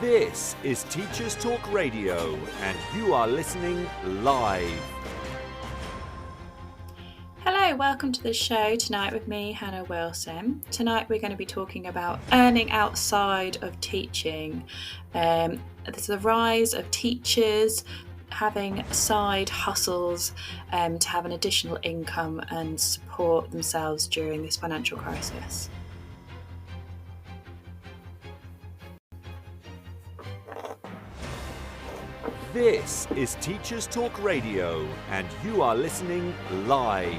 This is Teachers Talk Radio, and you are listening live. Hello, welcome to the show tonight with me, Hannah Wilson. Tonight we're going to be talking about earning outside of teaching. There's the rise of teachers having side hustles to have an additional income and support themselves during this financial crisis. This is Teachers Talk Radio, and you are listening live.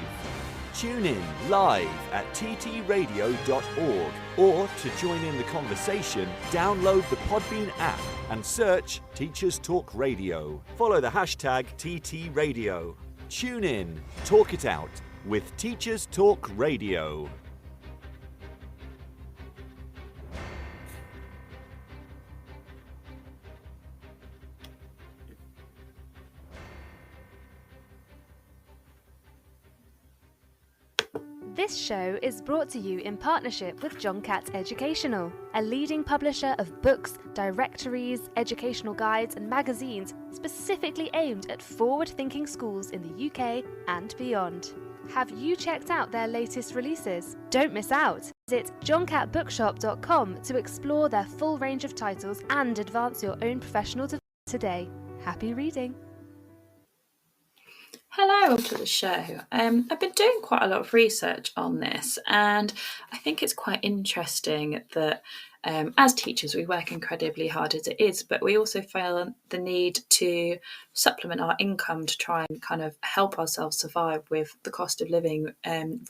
Tune in live at ttradio.org, or to join in the conversation, download the Podbean app and search Teachers Talk Radio. Follow the hashtag TTRadio. Tune in, talk it out with Teachers Talk Radio. This show is brought to you in partnership with John Catt Educational, a leading publisher of books, directories, educational guides and magazines specifically aimed at forward-thinking schools in the UK and beyond. Have you checked out their latest releases? Don't miss out! Visit johncattbookshop.com to explore their full range of titles and advance your own professional development today. Happy reading! Hello, welcome to the show. I've been doing quite a lot of research on this, and I think it's quite interesting that as teachers we work incredibly hard as it is, but we also feel the need to supplement our income to try and kind of help ourselves survive with the cost of living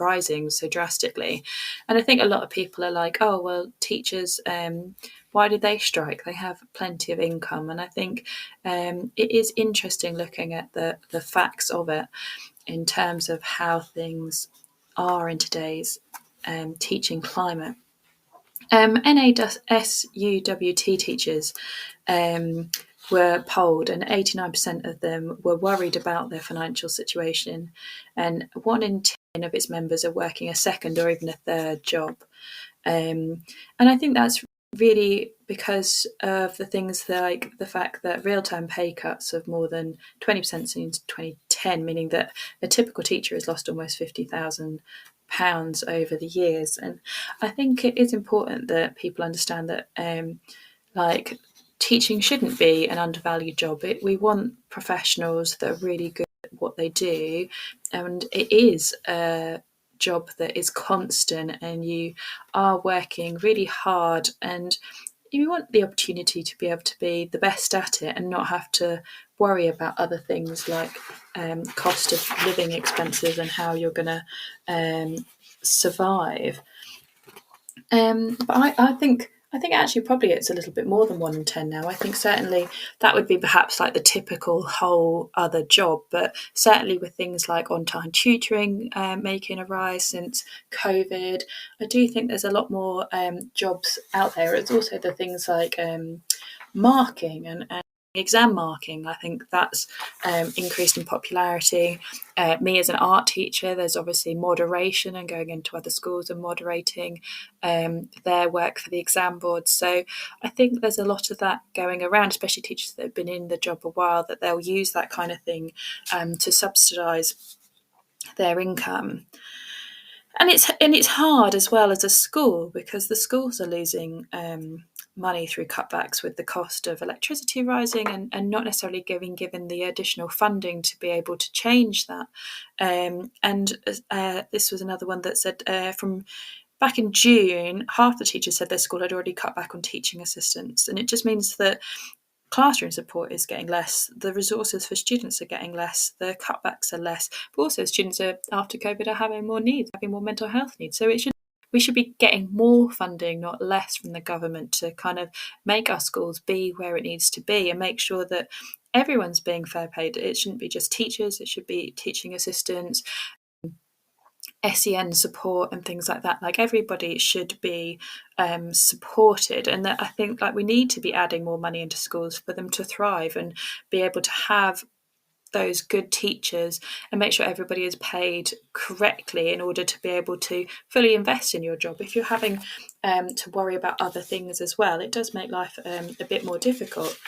rising so drastically. And I think a lot of people are like, oh, well, teachers, why do they strike? They have plenty of income. And I think it is interesting looking at the facts of it in terms of how things are in today's teaching climate. NASUWT teachers were polled, and 89% of them were worried about their financial situation, and 1 in 10 of its members are working a second or even a third job. And I think that's really because of the things like the fact that real-time pay cuts of more than 20% since 2010, meaning that a typical teacher has lost almost £50,000 over the years. And I think it is important that people understand that teaching shouldn't be an undervalued job. We want professionals that are really good at what they do, and it is a job that is constant and you are working really hard, and you want the opportunity to be able to be the best at it and not have to worry about other things like cost of living expenses and how you're going to survive. But I think actually probably it's a little bit more than 1 in 10 now. I think certainly that would be perhaps like the typical whole other job, but certainly with things like on-time tutoring making a rise since COVID, I do think there's a lot more jobs out there. It's also the things like marking and exam marking. I think that's increased in popularity. Me as an art teacher, there's obviously moderation and going into other schools and moderating their work for the exam board. So I think there's a lot of that going around, especially teachers that have been in the job a while, that they'll use that kind of thing to subsidise their income. And it's hard as well as a school, because the schools are losing money through cutbacks with the cost of electricity rising and not necessarily given the additional funding to be able to change that. This was another one that said from back in June, half the teachers said their school had already cut back on teaching assistants, and it just means that classroom support is getting less, the resources for students are getting less, the cutbacks are less, but also students are, after COVID, are having more needs, having more mental health needs. So we should be getting more funding, not less, from the government to kind of make our schools be where it needs to be and make sure that everyone's being fair paid. It shouldn't be just teachers, it should be teaching assistants, SEN support and things like that. Like, everybody should be supported, and that I think we need to be adding more money into schools for them to thrive and be able to have those good teachers and make sure everybody is paid correctly in order to be able to fully invest in your job. If you're having to worry about other things as well, it does make life a bit more difficult.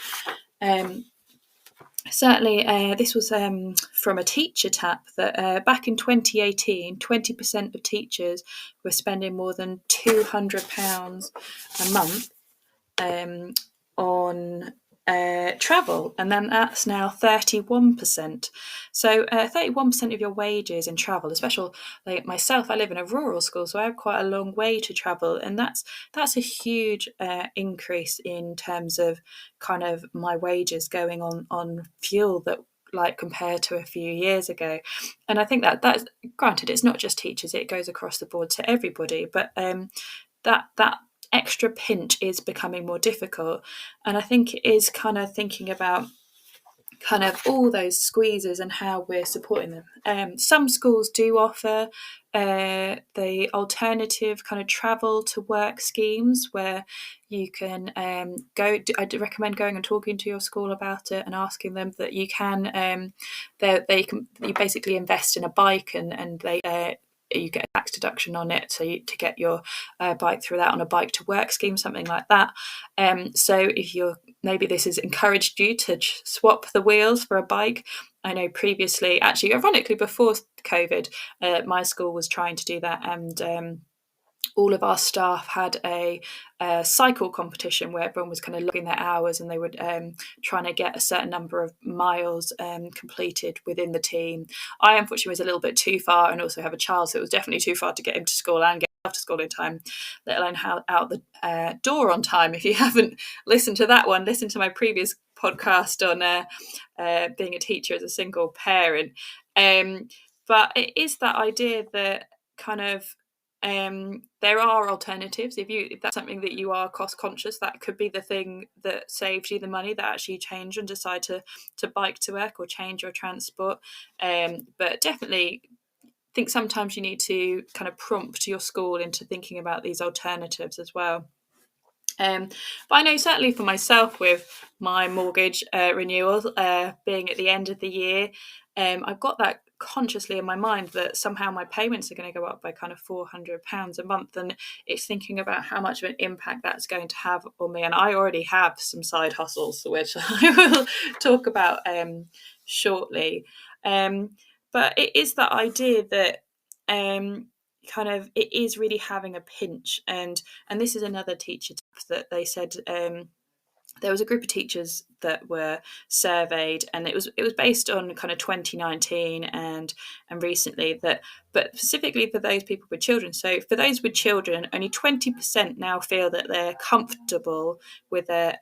Certainly, this was from a teacher tap that back in 2018, 20% of teachers were spending more than £200 a month on travel, and then that's now 31%. So 31% of your wages in travel, especially like myself, I live in a rural school, so I have quite a long way to travel, and that's a huge increase in terms of kind of my wages going on fuel that, like, compared to a few years ago. And I think that's granted, it's not just teachers, it goes across the board to everybody, but that extra pinch is becoming more difficult. And I think it is kind of thinking about kind of all those squeezes and how we're supporting them. Some schools do offer the alternative kind of travel to work schemes where you can go. I'd recommend going and talking to your school about it and asking them that you can. You basically invest in a bike and they. You get a tax deduction on it, so to get your bike through that on a bike to work scheme, something like that. So if you're, maybe this has encouraged you to swap the wheels for a bike. I know previously, actually, ironically, before COVID, my school was trying to do that, and all of our staff had a cycle competition where everyone was kind of logging their hours, and they were trying to get a certain number of miles completed within the team. I unfortunately was a little bit too far, and also have a child, so it was definitely too far to get him to school and get after school in time, let alone out the door on time. If you haven't listened to that one, listen to my previous podcast on being a teacher as a single parent. But it is that idea that kind of there are alternatives. If that's something that you are cost conscious, that could be the thing that saves you the money, that actually change and decide to bike to work or change your transport. But definitely think sometimes you need to kind of prompt your school into thinking about these alternatives as well. But I know certainly for myself, with my mortgage renewal being at the end of the year, I've got that consciously in my mind that somehow my payments are going to go up by kind of £400 a month, and it's thinking about how much of an impact that's going to have on me. And I already have some side hustles, which I will talk about shortly. But it is that idea that kind of it is really having a pinch, and this is another teacher that they said there was a group of teachers that were surveyed, and it was based on kind of 2019 and recently, that, but specifically for those people with children. So for those with children, only 20% now feel that they're comfortable with their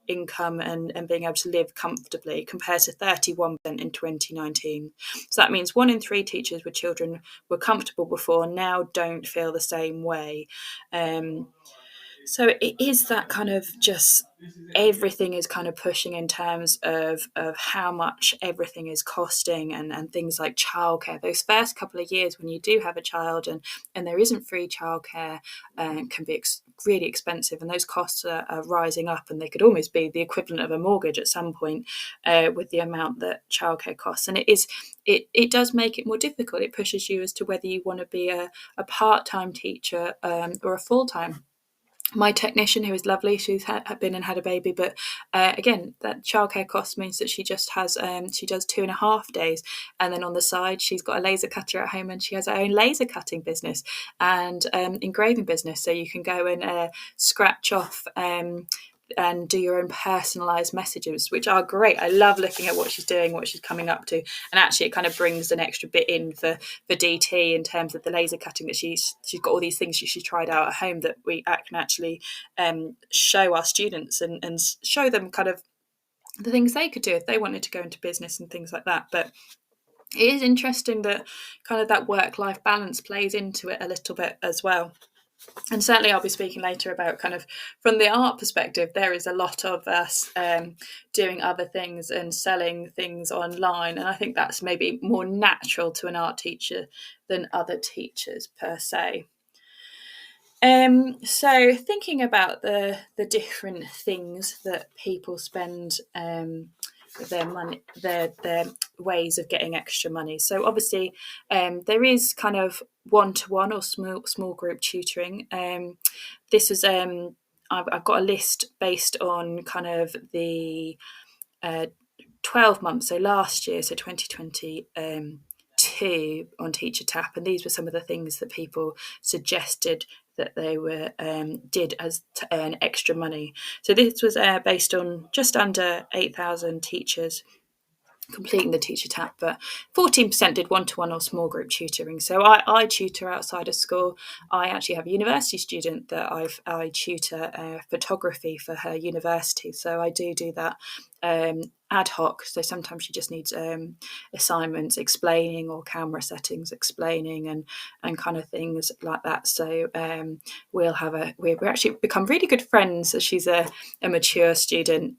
income and being able to live comfortably, compared to 31% in 2019. So that means 1 in 3 teachers with children were comfortable before, now don't feel the same way. So it is that kind of just everything is kind of pushing in terms of how much everything is costing, and things like childcare. Those first couple of years when you do have a child and there isn't free childcare, can be really expensive, and those costs are rising up, and they could almost be the equivalent of a mortgage at some point with the amount that childcare costs. And it does make it more difficult. It pushes you as to whether you want to be a part-time teacher or a full-time. My technician, who is lovely, she's been and had a baby, but again, that childcare cost means that she just has she does 2.5 days, and then on the side she's got a laser cutter at home, and she has her own laser cutting business and engraving business, so you can go and scratch off and do your own personalised messages, which are great. I love looking at what she's doing, what she's coming up to, and actually it kind of brings an extra bit in for DT in terms of the laser cutting, that she's got all these things she tried out at home that we can actually show our students and show them kind of the things they could do if they wanted to go into business and things like that. But it is interesting that kind of that work-life balance plays into it a little bit as well. And certainly I'll be speaking later about kind of from the art perspective, there is a lot of us doing other things and selling things online. And I think that's maybe more natural to an art teacher than other teachers per se. So thinking about the different things that people spend their money, their ways of getting extra money. So obviously, there is kind of one-to-one or small group tutoring. This was I've got a list based on kind of the 12 months, so last year, so 2022 on Teacher Tap, and these were some of the things that people suggested that they were did as to earn extra money. So this was based on just under 8,000 teachers completing the Teacher Tap, but 14% did one-to-one or small group tutoring. So I tutor outside of school. I actually have a university student that I tutor photography for her university. So I do that ad hoc. So sometimes she just needs assignments explaining, or camera settings explaining, and kind of things like that. So we've actually become really good friends, as she's a mature student.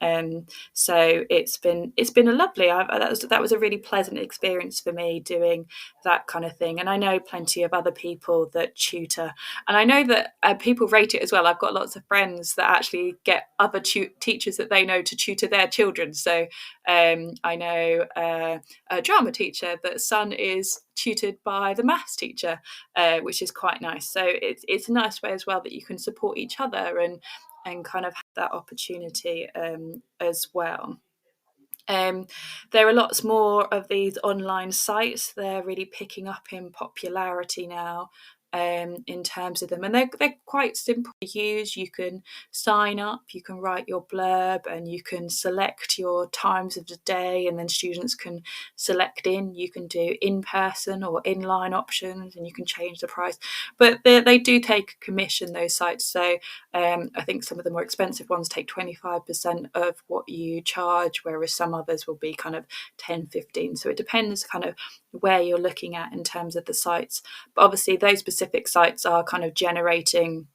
So it's been a lovely. That was a really pleasant experience for me doing that kind of thing. And I know plenty of other people that tutor, and I know that people rate it as well. I've got lots of friends that actually get other teachers that they know to tutor their children. So I know a drama teacher that son is tutored by the maths teacher, which is quite nice. So it's a nice way as well that you can support each other and kind of have that opportunity as well. There are lots more of these online sites. They're really picking up in popularity now. In terms of them, and they're quite simple to use. You can sign up, you can write your blurb, and you can select your times of the day, and then students can select you can do in-person or inline options, and you can change the price, but they do take a commission, those sites. So I think some of the more expensive ones take 25% of what you charge, whereas some others will be kind of 10-15. So it depends kind of where you're looking at in terms of the sites. But obviously those specific sites are kind of generating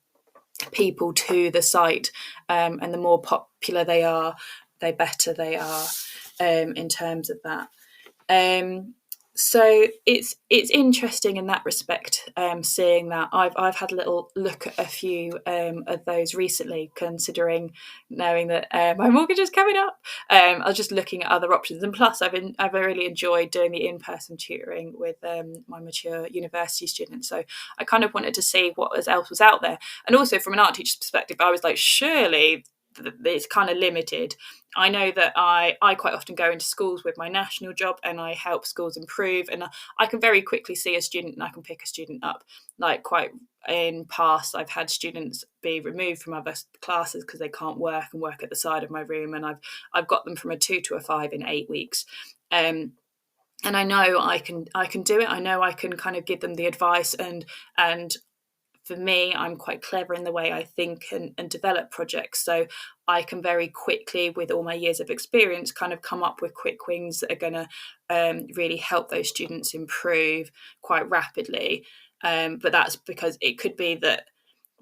people to the site, and the more popular they are, the better they are in terms of that. So it's interesting in that respect, seeing that. I've had a little look at a few of those recently, considering knowing that my mortgage is coming up. I was just looking at other options, and plus I've really enjoyed doing the in-person tutoring with my mature university students. So I kind of wanted to see what else was out there, and also from an art teacher's perspective, I was like, surely it's kind of limited. I know that I quite often go into schools with my national job, and I help schools improve, and I can very quickly see a student, and I can pick a student up. Like, quite in past, I've had students be removed from other classes because they can't work at the side of my room, and I've got them from a 2 to a 5 in 8 weeks. And I know I can do it. I know I can kind of give them the advice, and for me, I'm quite clever in the way I think and develop projects. So I can very quickly, with all my years of experience, kind of come up with quick wins that are going to really help those students improve quite rapidly. But that's because it could be that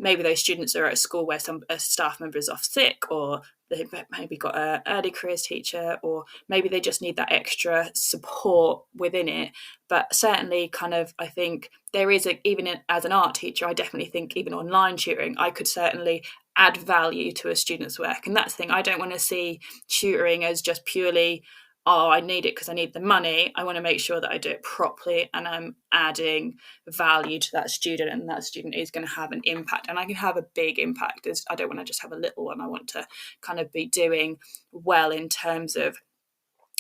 maybe those students are at a school where a staff member is off sick, or they've maybe got an early careers teacher, or maybe they just need that extra support within it. But certainly, kind of, I think there is even as an art teacher, I definitely think even online tutoring, I could certainly add value to a student's work. And that's the thing, I don't want to see tutoring as just purely, oh, I need it because I need the money. I want to make sure that I do it properly, and I'm adding value to that student, and that student is going to have an impact, and I can have a big impact. I don't want to just have a little one. I want to kind of be doing well in terms of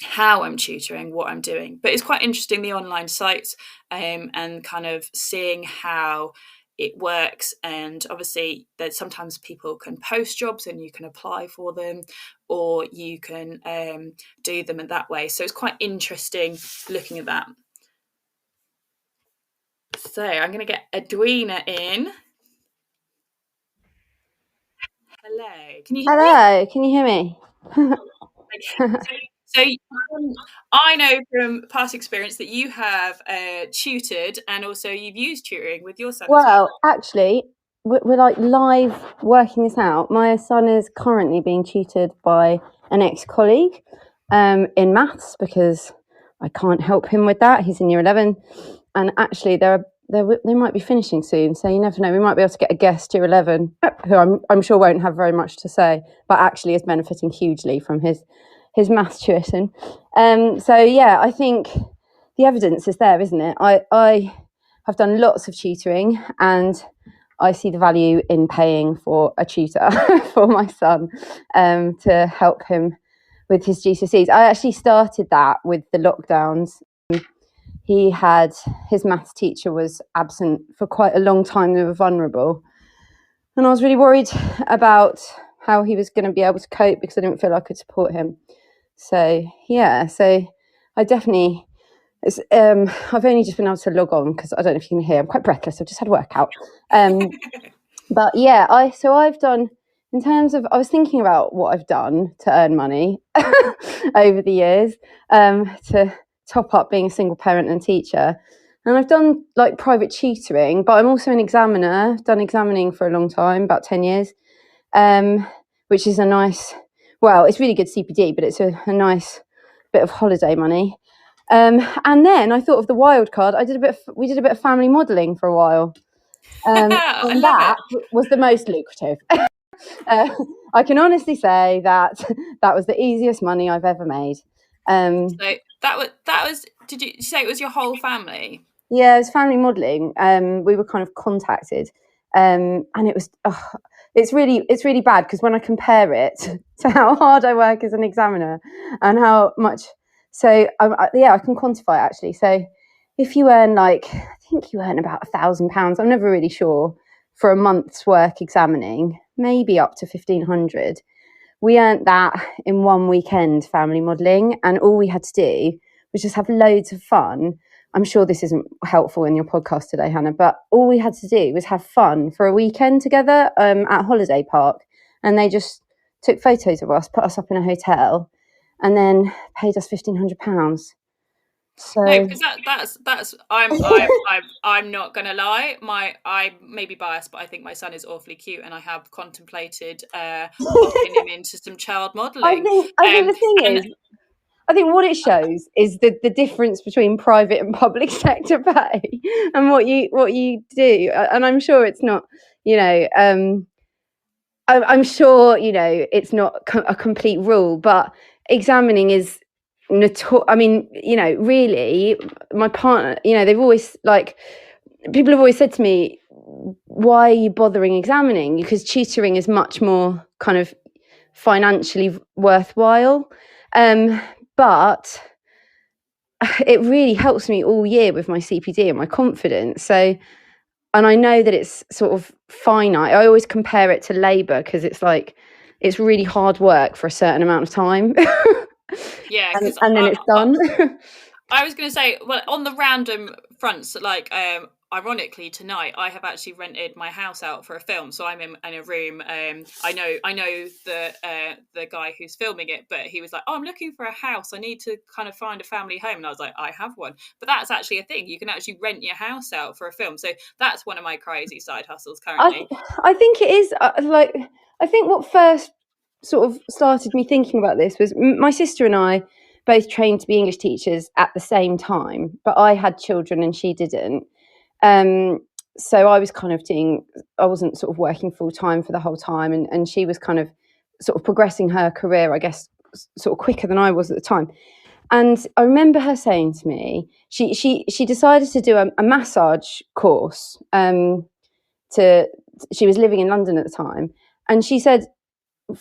how I'm tutoring, what I'm doing. But it's quite interesting, the online sites, and kind of seeing how it works. And obviously there's sometimes people can post jobs and you can apply for them, or you can do them in that way. So it's quite interesting looking at that. So I'm going to get Edwina in. Hello. Can you hear me? Hello, can you hear me? Okay. So I know from past experience that you have tutored, and also you've used tutoring with your son. Well, actually, we're like live working this out. My son is currently being tutored by an ex-colleague in maths, because I can't help him with that. He's in year 11, and actually they might be finishing soon, so you never know. We might be able to get a guest year 11 who I'm sure won't have very much to say, but actually is benefiting hugely from his his maths tuition. So yeah, I think the evidence is there, isn't it? I have done lots of tutoring, and I see the value in paying for a tutor for my son to help him with his GCSEs. I actually started that with the lockdowns. His maths teacher was absent for quite a long time. They were vulnerable, and I was really worried about how he was going to be able to cope because I didn't feel I could support him. So yeah, I definitely. I've only just been able to log on because I don't know if you can hear. I'm quite breathless. I've just had a workout. But yeah, I've done, in terms of, I was thinking about what I've done to earn money over the years to top up being a single parent and teacher. And I've done like private tutoring, but I'm also an examiner. I've done examining for a long time, about 10 years, which is a nice, well, it's really good CPD, but it's a nice bit of holiday money. And then I thought of the wild card. We did a bit of family modelling for a while. And that was the most lucrative. I can honestly say that was the easiest money I've ever made. So that was. Did you say it was your whole family? Yeah, it was family modelling. We were kind of contacted, and it was. It's really bad because when I compare it to how hard I work as an examiner and how much. So I can quantify it actually. So if you earn I think you earn about £1,000. I'm never really sure for a month's work examining, maybe up to 1,500. We earned that in one weekend family modelling, and all we had to do was just have loads of fun. I'm sure this isn't helpful in your podcast today, Hannah, but all we had to do was have fun for a weekend together at Holiday Park, and they just took photos of us, put us up in a hotel, and then paid us £1,500. So no, because that's I'm not gonna lie. I may be biased, but I think my son is awfully cute, and I have contemplated popping him into some child modelling. I think the thing is, I think what it shows is the difference between private and public sector pay and what you do. And I'm sure it's not, I'm sure, it's not a complete rule, but examining is really, my partner, they've always people have always said to me, why are you bothering examining? Because tutoring is much more kind of financially worthwhile. But it really helps me all year with my CPD and my confidence. So, and I know that it's sort of finite. I always compare it to labour because it's really hard work for a certain amount of time. Yeah, and then it's done. I was going to say, well, on the random fronts, ironically tonight I have actually rented my house out for a film, so I'm in a room. I know the guy who's filming it, but he was like, "Oh, I'm looking for a house. I need to kind of find a family home," and I was like, "I have one." But that's actually a thing. You can actually rent your house out for a film. So that's one of my crazy side hustles currently. I think it is I think what first sort of started me thinking about this was my sister and I both trained to be English teachers at the same time, but I had children and she didn't. So I was kind of I wasn't sort of working full time for the whole time, and she was kind of sort of progressing her career, I guess, sort of quicker than I was at the time. And I remember her saying to me, she decided to do a massage course. She was living in London at the time, and she said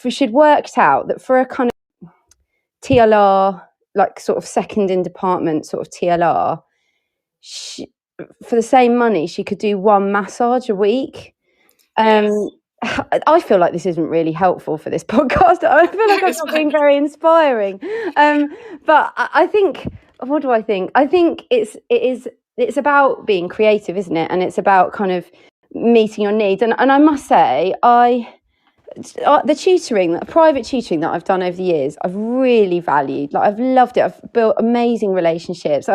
she'd worked out that for a kind of TLR, like sort of second in department sort of TLR, for the same money, she could do one massage a week. Yes. I feel like this isn't really helpful for this podcast. I feel like I'm not being very inspiring. But I think, what do I think? I think it's about being creative, isn't it? And it's about kind of meeting your needs. And I must say, the private tutoring that I've done over the years, I've really valued. I've loved it. I've built amazing relationships.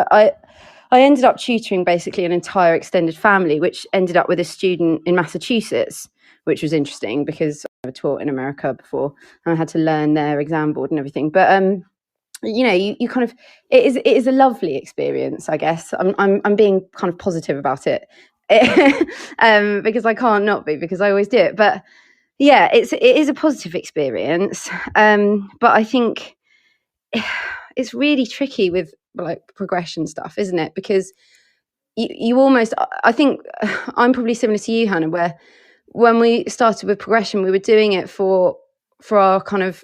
I ended up tutoring basically an entire extended family, which ended up with a student in Massachusetts, which was interesting because I never taught in America before and I had to learn their exam board and everything. But you kind of, it is a lovely experience, I guess. I'm being kind of positive about it because I can't not be, because I always do it. But yeah, it is a positive experience. But I think it's really tricky with like progression stuff, isn't it? Because you almost, I think I'm probably similar to you, Hannah, where when we started with progression, we were doing it for our kind of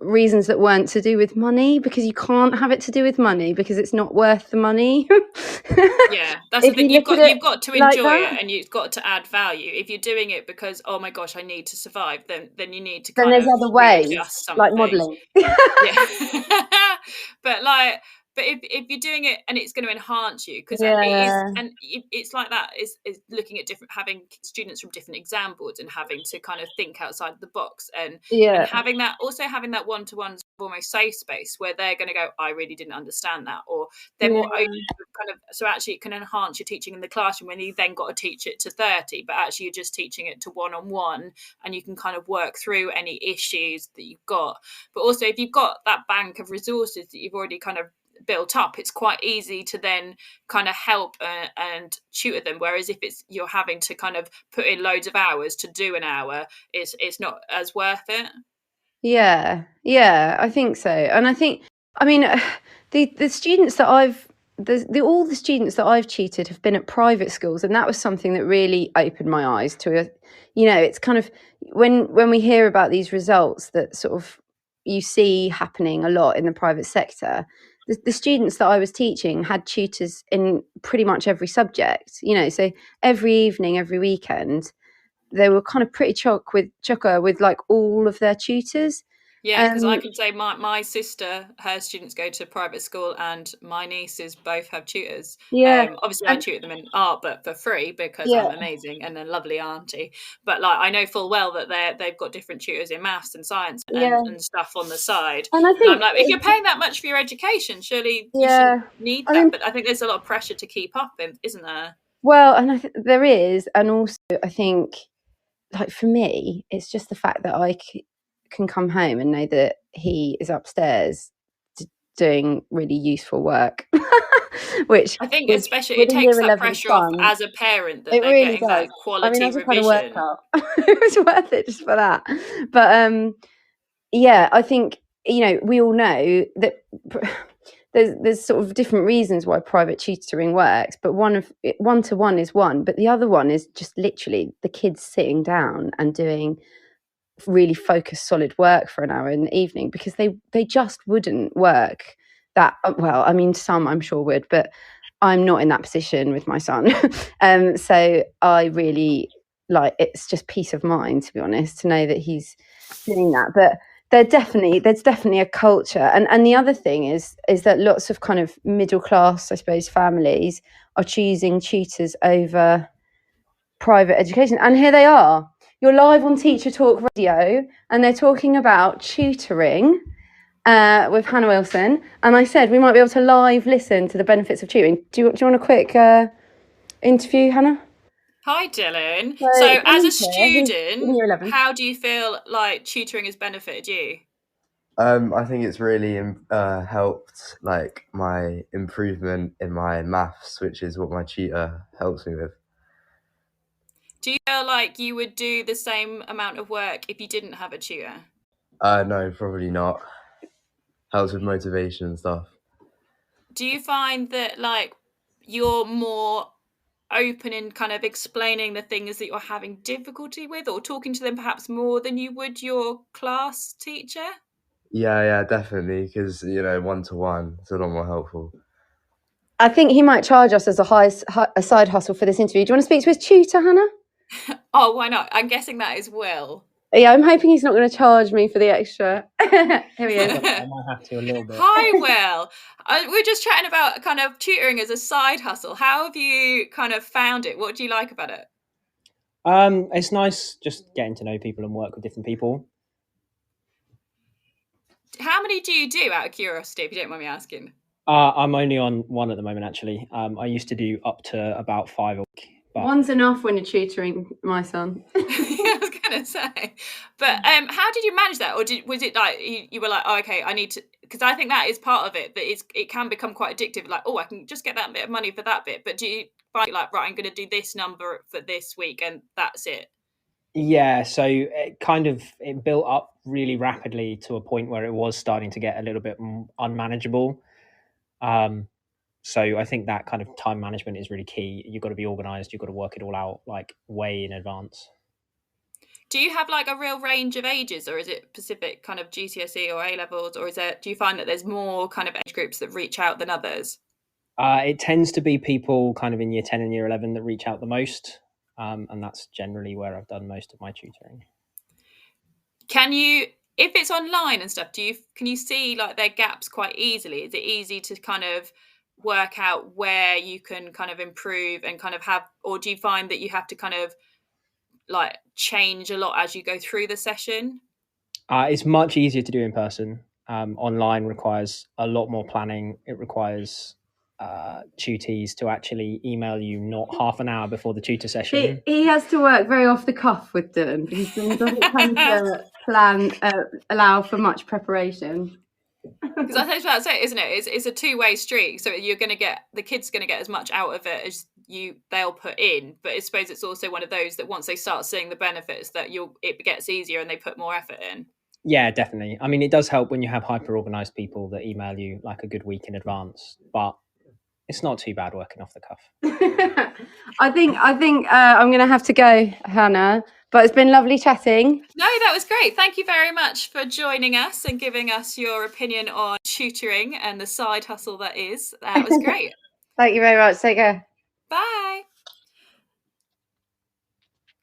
reasons that weren't to do with money, because you can't have it to do with money because it's not worth the money. Yeah, that's the If thing. you look at You've got to like enjoy that, it, and you've got to add value. If you're doing it because, oh my gosh, I need to survive, then you need to then kind there's of other ways, readjust like something. modelling. Yeah. but like but if you're doing it and it's going to enhance you, because it is, Yeah, and it's like that is looking at different, having students from different exam boards and having to kind of think outside the box, and yeah, having that, also having that one-to-one almost safe space where they're going to go, I really didn't understand that, or they're yeah, more open, kind of, so actually it can enhance your teaching in the classroom when you then got to teach it to 30, but actually you're just teaching it to one-on-one, and you can kind of work through any issues that you've got. But also, if you've got that bank of resources that you've already kind of built up, it's quite easy to then kind of help and tutor them. Whereas if it's, you're having to kind of put in loads of hours to do an hour, it's not as worth it. yeah, I think so. And I think, I mean, the students that all the students that I've tutored have been at private schools, and that was something that really opened my eyes to it. It's kind of when we hear about these results that sort of you see happening a lot in the private sector. The students that I was teaching had tutors in pretty much every subject. So every evening, every weekend, they were kind of pretty chocker with like all of their tutors. Yeah, because I can say my sister, her students go to private school, and my nieces both have tutors. Yeah, Obviously, I and tutor them in art, but for free, because yeah, I'm amazing and a lovely auntie. But like, I know full well that they've got different tutors in maths and science yeah, and stuff on the side. and I And I'm think like, if you're paying that much for your education, surely you yeah, shouldn't need I that. mean, But I think there's a lot of pressure to keep up, isn't there? well, and there is, and also I think, like for me, it's just the fact that can come home and know that he is upstairs doing really useful work, which I think with especially it a year takes that 11 pressure off son, as a parent that it they're really getting does. that I mean, I quality just had a revision. workout. It was worth it just for that. But yeah, I think we all know that there's sort of different reasons why private tutoring works, but one-to-one is one, but the other one is just literally the kids sitting down and doing really focused, solid work for an hour in the evening, because they just wouldn't work that well. I mean, some I'm sure would, but I'm not in that position with my son. So I really it's just peace of mind, to be honest, to know that he's doing that. But there's definitely a culture, and the other thing is that lots of kind of middle class, I suppose, families are choosing tutors over private education. And here they are. You're live on Teacher Talk Radio, and they're talking about tutoring with Hannah Wilson. And I said we might be able to live listen to the benefits of tutoring. Do you want a quick interview, Hannah? Hi, Dylan. So So, as a Dylan's here. He's in student, year 11. how do you feel like tutoring has benefited you? I think it's really helped like my improvement in my maths, which is what my tutor helps me with. Do you feel like you would do the same amount of work if you didn't have a tutor? No, probably not. Helps with motivation and stuff. Do you find that like you're more open in kind of explaining the things that you're having difficulty with, or talking to them perhaps more than you would your class teacher? Yeah, definitely, because one-to-one is a lot more helpful. I think he might charge us as a side hustle for this interview. Do you want to speak to his tutor, Hannah? Oh, why not? I'm guessing that is Will. Yeah, I'm hoping he's not going to charge me for the extra. Here he is. I might have to a little bit. Hi, Will. We're just chatting about kind of tutoring as a side hustle. How have you kind of found it? What do you like about it? It's nice just getting to know people and work with different people. How many do you do, out of curiosity, if you don't mind me asking? I'm only on one at the moment, actually. I used to do up to about 5 a week. But One's enough when you're tutoring my son. I was going to say. But how did you manage that? Or was it like you were like, oh, okay, I need to... Because I think that is part of it, that it can become quite addictive. Like, oh, I can just get that bit of money for that bit. But do you find like, right, I'm going to do this number for this week and that's it? Yeah, so it built up really rapidly to a point where it was starting to get a little bit unmanageable. So I think that kind of time management is really key. You've got to be organized. You've got to work it all out like way in advance. Do you have like a real range of ages, or is it specific kind of GCSE or A levels, or do you find that there's more kind of age groups that reach out than others? It tends to be people kind of in year 10 and year 11 that reach out the most. And that's generally where I've done most of my tutoring. Can you, if it's online and stuff, can you see like their gaps quite easily? Is it easy to kind of work out where you can kind of improve and kind of have, or do you find that you have to kind of like change a lot as you go through the session? It's much easier to do in person. Online requires a lot more planning. It requires tutees to actually email you not half an hour before the tutor session. He has to work very off the cuff with them. He doesn't tend to allow for much preparation. Because I think that's it, isn't it? It's a two-way street. So you're going to get, the kid's going to get as much out of it as they'll put in. But I suppose it's also one of those that once they start seeing the benefits, that it gets easier and they put more effort in. Yeah, definitely. I mean, it does help when you have hyper-organized people that email you like a good week in advance, but it's not too bad working off the cuff. I think I'm going to have to go, Hannah, but it's been lovely chatting. No, that was great. Thank you very much for joining us and giving us your opinion on tutoring and the side hustle that is. That was great. Thank you very much. Take care. Bye.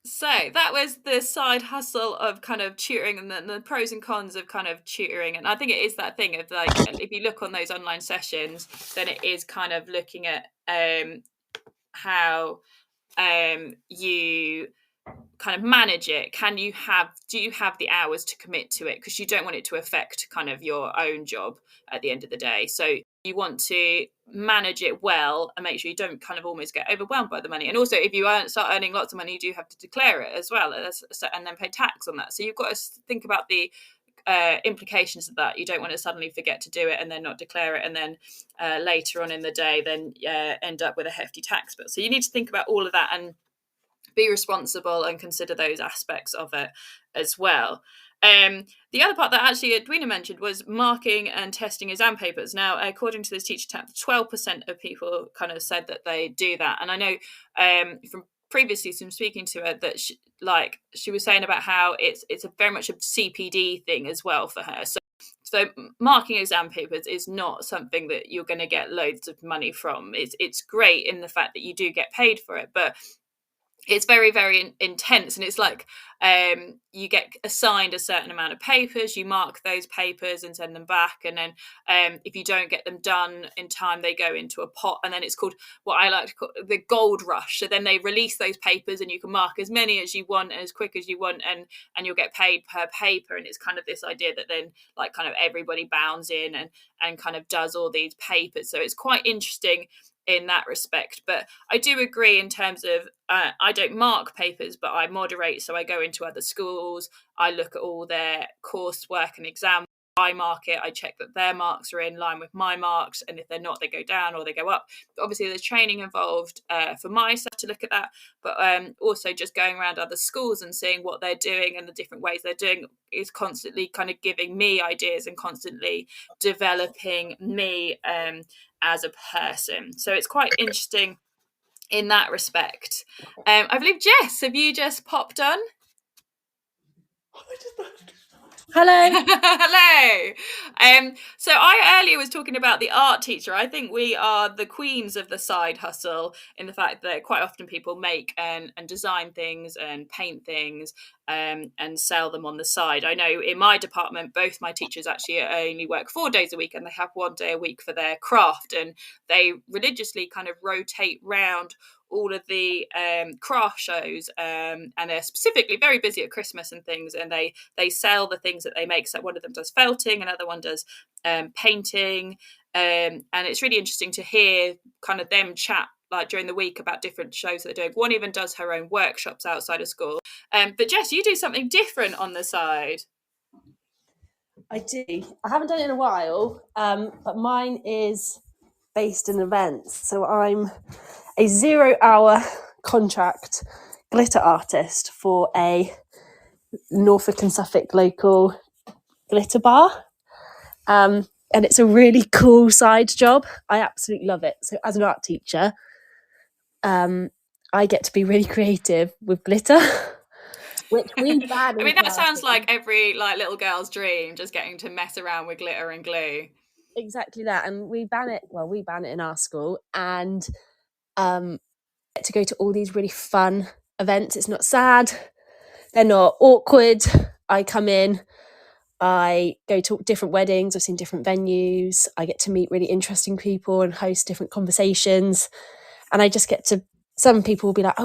So that was the side hustle of kind of tutoring and the pros and cons of kind of tutoring. And I think it is that thing of like, if you look on those online sessions, then it is kind of looking at how you kind of manage it. Do you have the hours to commit to it? Because you don't want it to affect kind of your own job at the end of the day. So you want to manage it well and make sure you don't kind of almost get overwhelmed by the money. And also, if you start earning lots of money, you do have to declare it as well, and then pay tax on that. So you've got to think about the implications of that. You don't want to suddenly forget to do it and then not declare it, and then later on in the day then end up with a hefty tax bill. So you need to think about all of that and be responsible and consider those aspects of it as well. The other part that actually Edwina mentioned was marking and testing exam papers. Now, according to this teacher tab, 12% of people kind of said that they do that. And I know from previously from speaking to her that she was saying about how it's a very much a CPD thing as well for her. So marking exam papers is not something that you're going to get loads of money from. It's great in the fact that you do get paid for it, but it's very, very intense. And it's like you get assigned a certain amount of papers, you mark those papers and send them back. And then if you don't get them done in time, they go into a pot. And then it's called what I like to call the gold rush. So then they release those papers and you can mark as many as you want and as quick as you want. And you'll get paid per paper. And it's kind of this idea that then like kind of everybody bounds in and kind of does all these papers. So it's quite interesting in that respect. But I do agree in terms of I don't mark papers, but I moderate. So I go into other schools, I look at all their coursework and exam, I mark it, I check that their marks are in line with my marks, and if they're not, they go down or they go up. But obviously there's training involved for myself to look at that, but also just going around other schools and seeing what they're doing and the different ways they're doing is constantly kind of giving me ideas and constantly developing me as a person. So it's quite interesting in that respect. I believe Jess, have you just popped on? Hello. Hello. So I earlier was talking about the art teacher. I think we are the queens of the side hustle in the fact that quite often people make and design things and paint things and sell them on the side. I know in my department, both my teachers actually only work 4 days a week and they have 1 day a week for their craft, and they religiously kind of rotate round all of the craft shows, and they're specifically very busy at Christmas and things, and they sell the things that they make. So one of them does felting, another one does painting, and it's really interesting to hear kind of them chat like during the week about different shows that they're doing. One even does her own workshops outside of school. But Jess, you do something different on the side. I do. I haven't done it in a while, but mine is based in events. So I'm a 0-hour contract glitter artist for a Norfolk and Suffolk local glitter bar. And it's a really cool side job. I absolutely love it. So as an art teacher, I get to be really creative with glitter, which we ban I in mean, that sounds classes. like every little girl's dream, just getting to mess around with glitter and glue. Exactly that. And we ban it in our school, and get to go to all these really fun events. It's not sad, they're not awkward. I come in, I go to different weddings, I've seen different venues, I get to meet really interesting people and host different conversations. And I just get to, some people will be like,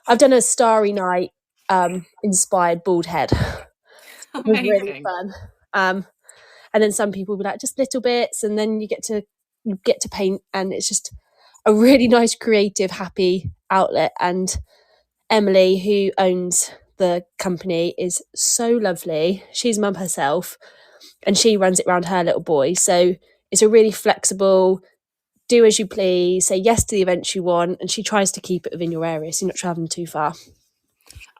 I've done a Starry Night inspired bald head. It was really Amazing. fun. And then some people will be like, just little bits, and then you get to paint, and it's just a really nice, creative, happy outlet. And Emily, who owns the company, is so lovely. She's mum herself, and she runs it around her little boy. So it's a really flexible, do as you please, say yes to the events you want, and she tries to keep it within your area, so you're not travelling too far.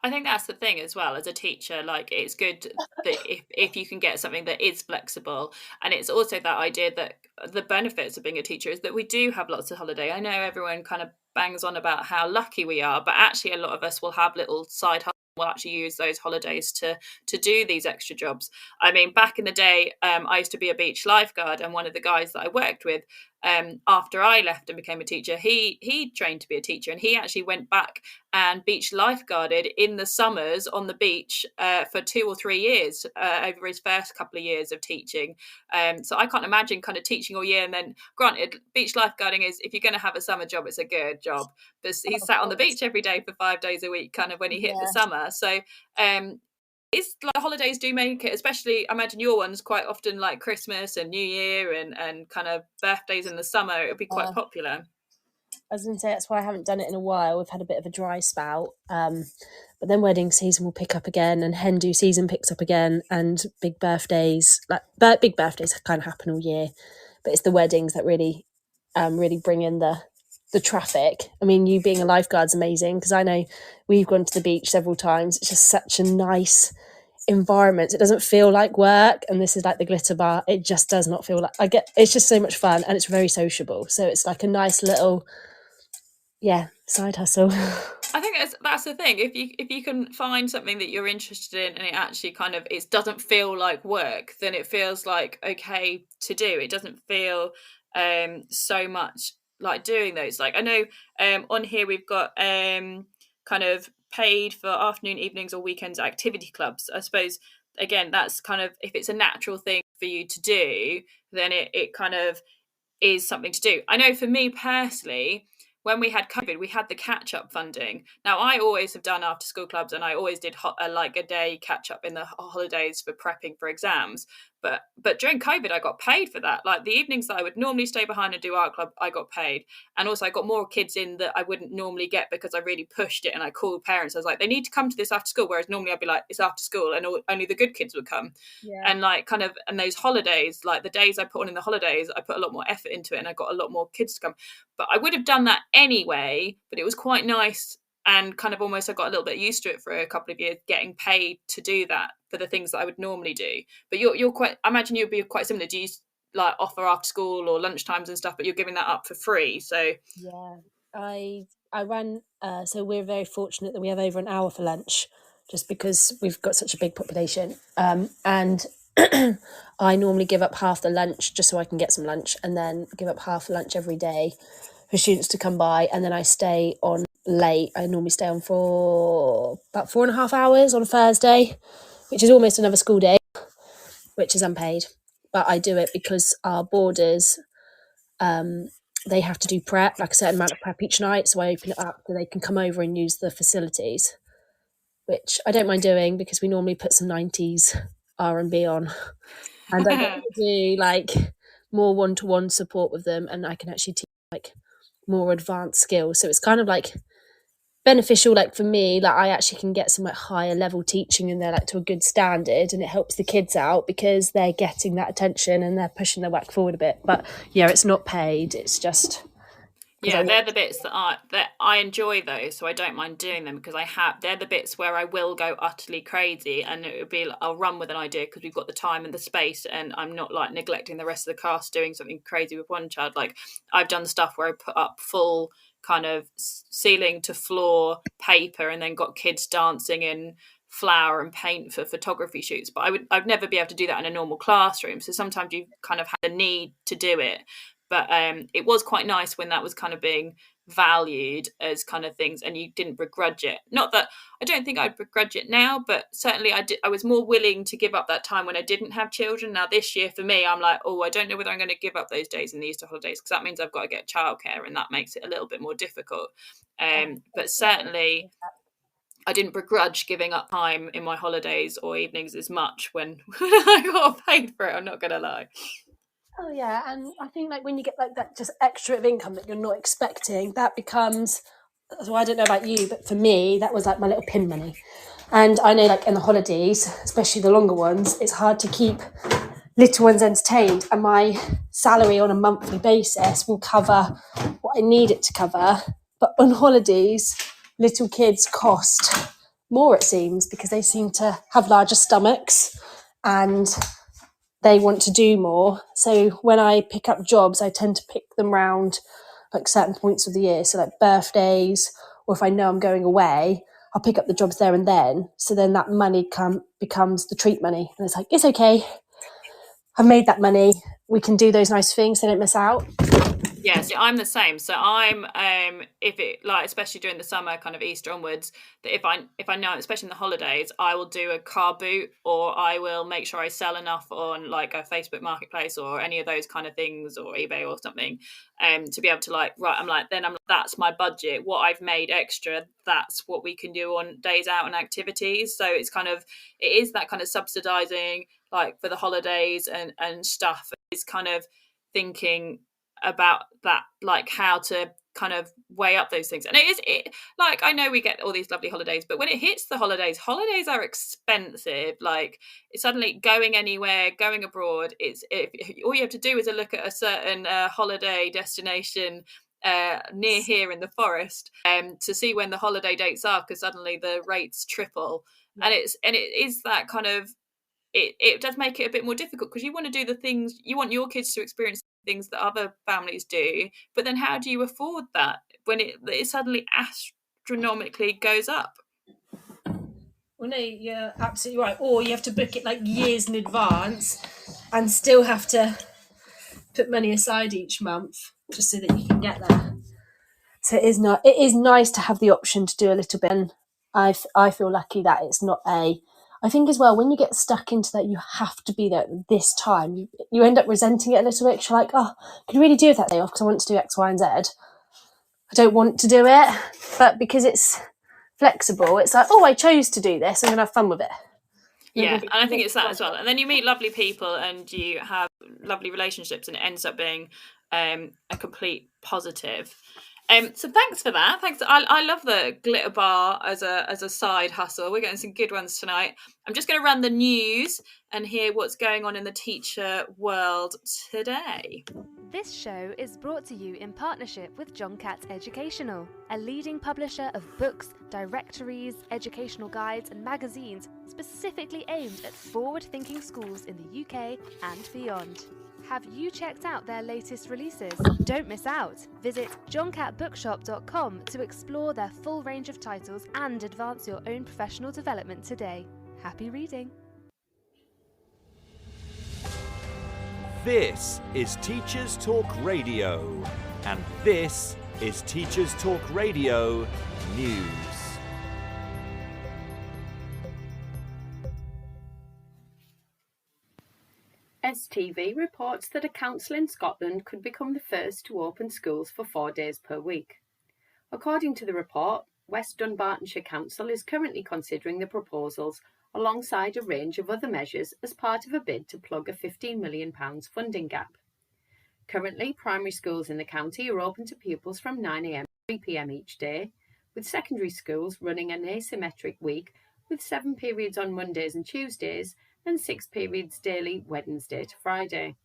I think that's the thing as well. As a teacher, it's good that if you can get something that is flexible, and it's also that idea that the benefits of being a teacher is that we do have lots of holiday. I know everyone kind of bangs on about how lucky we are, but actually a lot of us will have little side hustles. Will actually use those holidays to do these extra jobs. I mean, back in the day, I used to be a beach lifeguard, and one of the guys that I worked with, after I left and became a teacher, he trained to be a teacher, and he actually went back and beach lifeguarded in the summers on the beach for 2 or 3 years over his first couple of years of teaching. So I can't imagine kind of teaching all year, and then granted, beach lifeguarding is, if you're going to have a summer job, it's a good job. But he sat on the beach every day for 5 days a week, kind of when he hit the summer. So it's like holidays do make it, especially I imagine your ones quite often, like Christmas and New Year and kind of birthdays in the summer, it would be quite popular. I was going to say, that's why I haven't done it in a while. We've had a bit of a dry spout. But then wedding season will pick up again, and hen do season picks up again, and big birthdays, big birthdays kind of happen all year. But it's the weddings that really bring in the traffic. I mean, you being a lifeguard's amazing, because I know we've gone to the beach several times. It's just such a nice environment. It doesn't feel like work, and this is like the glitter bar. It just does not feel like it's just so much fun, and it's very sociable. So it's like a nice little side hustle. I think that's the thing. If you can find something that you're interested in, and it actually kind of doesn't feel like work, then it feels like okay to do. It doesn't feel so much like doing those. Like I know on here we've got kind of paid for afternoon, evenings, or weekends activity clubs. I suppose again that's kind of, if it's a natural thing for you to do, then it kind of is something to do. I know for me personally, when we had COVID, we had the catch-up funding. Now, I always have done after-school clubs, and I always did like a day catch-up in the holidays for prepping for exams. But during COVID, I got paid for that. Like the evenings that I would normally stay behind and do art club, I got paid. And also I got more kids in that I wouldn't normally get, because I really pushed it, and I called parents. I was like, they need to come to this after school, whereas normally I'd be like, it's after school, and only the good kids would come. Yeah. And and those holidays, like the days I put on in the holidays, I put a lot more effort into it, and I got a lot more kids to come. But I would have done that anyway, but it was quite nice, and kind of almost I got a little bit used to it for a couple of years, getting paid to do that for the things that I would normally do. But you're quite, I imagine you'd be quite similar. Do you like offer after school or lunch times and stuff, but you're giving that up for free? So yeah, I run, so we're very fortunate that we have over an hour for lunch, just because we've got such a big population, and I normally give up half the lunch just so I can get some lunch, and then give up half the lunch every day for students to come by, and then I stay on late. I normally stay on for about 4.5 hours on a Thursday, which is almost another school day, which is unpaid. But I do it because our boarders, they have to do prep, like a certain amount of prep each night, so I open it up so they can come over and use the facilities, which I don't mind doing, because we normally put some 90s R&B on, and I get to do like more one-to-one support with them, and I can actually teach like more advanced skills. So it's kind of like beneficial, like for me, like I actually can get some like higher level teaching in there, like to a good standard, and it helps the kids out because they're getting that attention and they're pushing their work forward a bit. But yeah, it's not paid, it's just Yeah, they're the bits that I enjoy those, so I don't mind doing them because they're the bits where I will go utterly crazy, and it would be I'll run with an idea because we've got the time and the space, and I'm not like neglecting the rest of the cast doing something crazy with one child. Like I've done stuff where I put up full kind of ceiling to floor paper and then got kids dancing in flour and paint for photography shoots, but I'd never be able to do that in a normal classroom. So sometimes you kind of have the need to do it. But it was quite nice when that was kind of being valued as kind of things, and you didn't begrudge it. Not that I don't think I'd begrudge it now, but certainly I was more willing to give up that time when I didn't have children. Now this year for me, I'm like, I don't know whether I'm going to give up those days in the Easter holidays, because that means I've got to get childcare, and that makes it a little bit more difficult. But certainly I didn't begrudge giving up time in my holidays or evenings as much when I got paid for it. I'm not going to lie. Oh yeah, and I think like when you get like that just extra of income that you're not expecting, that becomes. So I don't know about you, but for me, that was like my little pin money. And I know like in the holidays, especially the longer ones, it's hard to keep little ones entertained. And my salary on a monthly basis will cover what I need it to cover. But on holidays, little kids cost more, it seems, because they seem to have larger stomachs and they want to do more. So when I pick up jobs, I tend to pick them round like certain points of the year. So like birthdays, or if I know I'm going away, I'll pick up the jobs there and then. So then that money becomes the treat money. And it's like, it's okay. I've made that money. We can do those nice things. They don't miss out. Yes, yeah, I'm the same. So I'm if it like especially during the summer, kind of Easter onwards, that if I know, especially in the holidays, I will do a car boot, or I will make sure I sell enough on like a Facebook marketplace or any of those kind of things, or eBay or something, to be able to like that's my budget. What I've made extra, that's what we can do on days out and activities. So it is that kind of subsidizing like for the holidays and stuff. It's kind of thinking about that, like how to kind of weigh up those things. And like I know we get all these lovely holidays, but when it hits the holidays are expensive. Like it's suddenly going anywhere, going abroad, all you have to do is a look at a certain holiday destination near here in the forest to see when the holiday dates are, because suddenly the rates triple. And it is that kind of it does make it a bit more difficult, because you want to do the things, you want your kids to experience things that other families do, but then how do you afford that when it suddenly astronomically goes up? Well, no, you're absolutely right. Or you have to book it like years in advance and still have to put money aside each month just so that you can get there. So it is nice to have the option to do a little bit. And I feel lucky that it's not I think as well, when you get stuck into that, you have to be there at this time. You end up resenting it a little bit. You're like, I could really do with that day off because I want to do X, Y, and Z. I don't want to do it, but because it's flexible, it's like, I chose to do this. I'm going to have fun with it. Yeah, and I think it's that as well. And then you meet lovely people and you have lovely relationships, and it ends up being a complete positive. So thanks for that. Thanks. I love the glitter bar as a side hustle. We're getting some good ones tonight. I'm just going to run the news and hear what's going on in the teacher world today. This show is brought to you in partnership with John Catt Educational, a leading publisher of books, directories, educational guides and magazines specifically aimed at forward-thinking schools in the UK and beyond. Have you checked out their latest releases? Don't miss out. Visit johncattbookshop.com to explore their full range of titles and advance your own professional development today. Happy reading. This is Teachers Talk Radio, and this is Teachers Talk Radio News. STV reports that a council in Scotland could become the first to open schools for 4 days per week. According to the report, West Dunbartonshire Council is currently considering the proposals alongside a range of other measures as part of a bid to plug a £15 million funding gap. Currently, primary schools in the county are open to pupils from 9 a.m to 3 p.m. each day, with secondary schools running an asymmetric week with 7 periods on Mondays and Tuesdays and 6 periods daily Wednesday to Friday.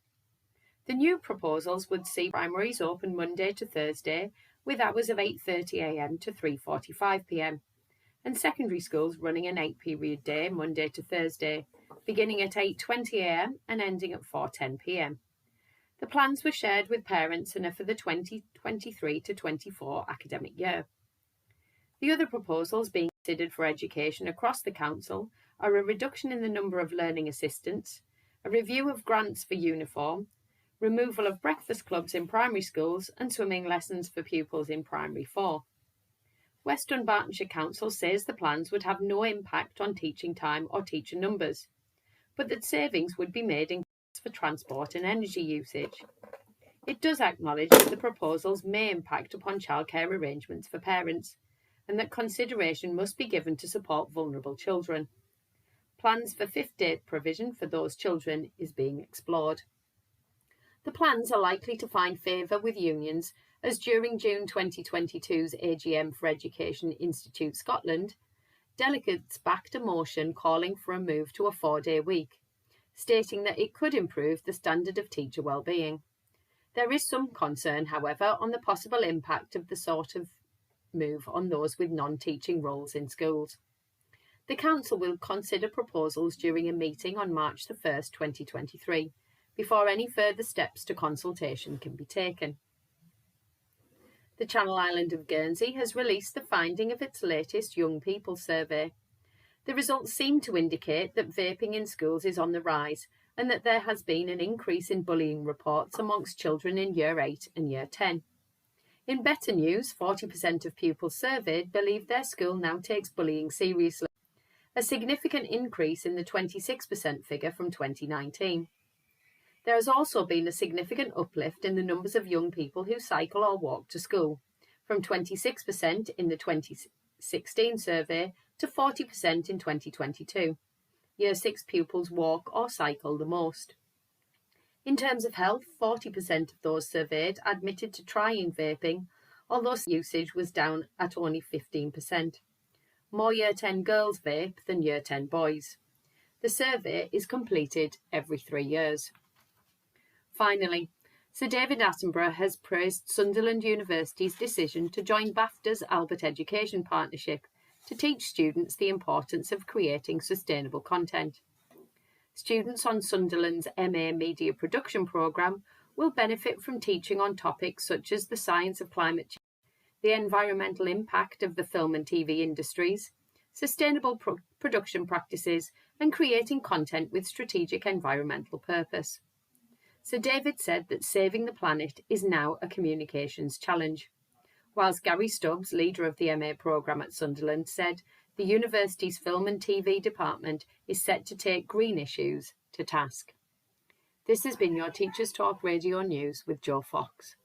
The new proposals would see primaries open Monday to Thursday with hours of 8:30am to 3:45pm, and secondary schools running an 8-period day, Monday to Thursday, beginning at 8:20am and ending at 4:10pm. The plans were shared with parents and are for the 2023 to 24 academic year. The other proposals being considered for education across the council are a reduction in the number of learning assistants, a review of grants for uniform, removal of breakfast clubs in primary schools, and swimming lessons for pupils in primary 4. West Dunbartonshire Council says the plans would have no impact on teaching time or teacher numbers, but that savings would be made in costs for transport and energy usage. It does acknowledge that the proposals may impact upon childcare arrangements for parents, and that consideration must be given to support vulnerable children. Plans for fifth day provision for those children is being explored. The plans are likely to find favour with unions, as during June 2022's AGM for Education Institute Scotland, delegates backed a motion calling for a move to a 4-day week, stating that it could improve the standard of teacher well-being. There is some concern, however, on the possible impact of the sort of move on those with non-teaching roles in schools. The Council will consider proposals during a meeting on March the 1st, 2023, before any further steps to consultation can be taken. The Channel Island of Guernsey has released the finding of its latest Young People survey. The results seem to indicate that vaping in schools is on the rise and that there has been an increase in bullying reports amongst children in Year 8 and Year 10. In better news, 40% of pupils surveyed believe their school now takes bullying seriously, a significant increase in the 26% figure from 2019. There has also been a significant uplift in the numbers of young people who cycle or walk to school, from 26% in the 2016 survey to 40% in 2022. Year 6 pupils walk or cycle the most. In terms of health, 40% of those surveyed admitted to trying vaping, although usage was down at only 15%. More Year 10 girls vape than Year 10 boys. The survey is completed every 3 years. Finally, Sir David Attenborough has praised Sunderland University's decision to join BAFTA's Albert Education Partnership to teach students the importance of creating sustainable content. Students on Sunderland's MA Media Production programme will benefit from teaching on topics such as the science of climate change, the environmental impact of the film and TV industries, sustainable production practices, and creating content with strategic environmental purpose. Sir David said that saving the planet is now a communications challenge, whilst Gary Stubbs, leader of the MA programme at Sunderland, said the university's film and TV department is set to take green issues to task. This has been your Teachers Talk Radio News with Joe Fox.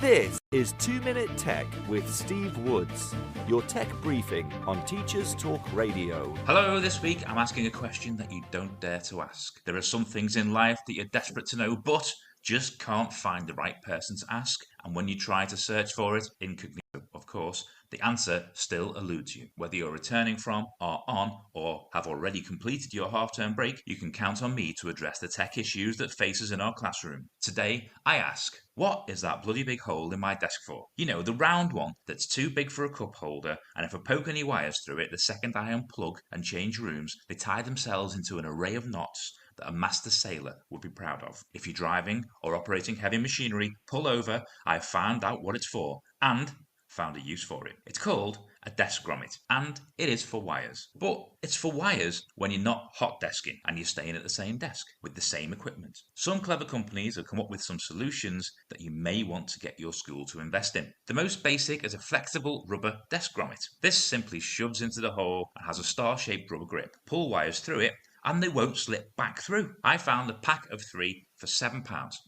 This is 2 Minute Tech with Steve Woods, your tech briefing on Teachers Talk Radio. Hello, this week I'm asking a question that you don't dare to ask. There are some things in life that you're desperate to know, but just can't find the right person to ask. And when you try to search for it, incognito, of course, the answer still eludes you. Whether you're returning from, are on, or have already completed your half-term break, you can count on me to address the tech issues that face us in our classroom. Today, I ask, what is that bloody big hole in my desk for? You know, the round one that's too big for a cup holder, and if I poke any wires through it, the second I unplug and change rooms, they tie themselves into an array of knots that a master sailor would be proud of. If you're driving or operating heavy machinery, pull over. I've found out what it's for, and found a use for it. It's called a desk grommet, and it is for wires. But it's for wires when you're not hot desking and you're staying at the same desk with the same equipment. Some clever companies have come up with some solutions that you may want to get your school to invest in. The most basic is a flexible rubber desk grommet. This simply shoves into the hole and has a star-shaped rubber grip. Pull wires through it and they won't slip back through. I found a pack of 3 for £7.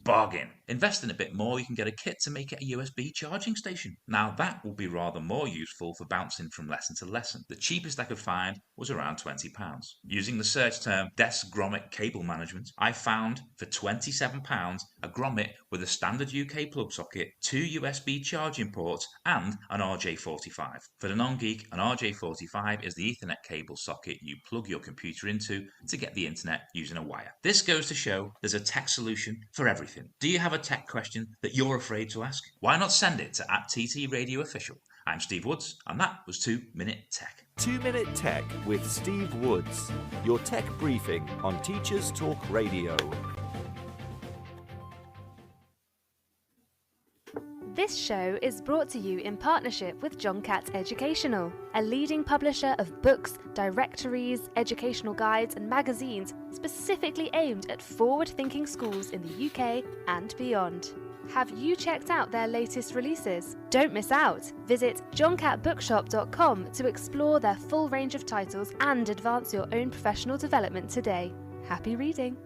Bargain. Invest in a bit more, you can get a kit to make it a USB charging station. Now that will be rather more useful for bouncing from lesson to lesson. The cheapest I could find was around £20. Using the search term desk grommet cable management, I found for £27 a grommet with a standard UK plug socket, 2 USB charging ports and an RJ45. For the non-geek, an RJ45 is the Ethernet cable socket you plug your computer into to get the internet using a wire. This goes to show there's a tech solution solution for everything. Do you have a tech question that you're afraid to ask? Why not send it to @TTRadioOfficial? I'm Steve Woods, and that was 2 Minute Tech. 2 Minute Tech with Steve Woods, your tech briefing on Teachers Talk Radio. This show is brought to you in partnership with John Catt Educational, a leading publisher of books, directories, educational guides and magazines specifically aimed at forward-thinking schools in the UK and beyond. Have you checked out their latest releases? Don't miss out! Visit johncattbookshop.com to explore their full range of titles and advance your own professional development today. Happy reading!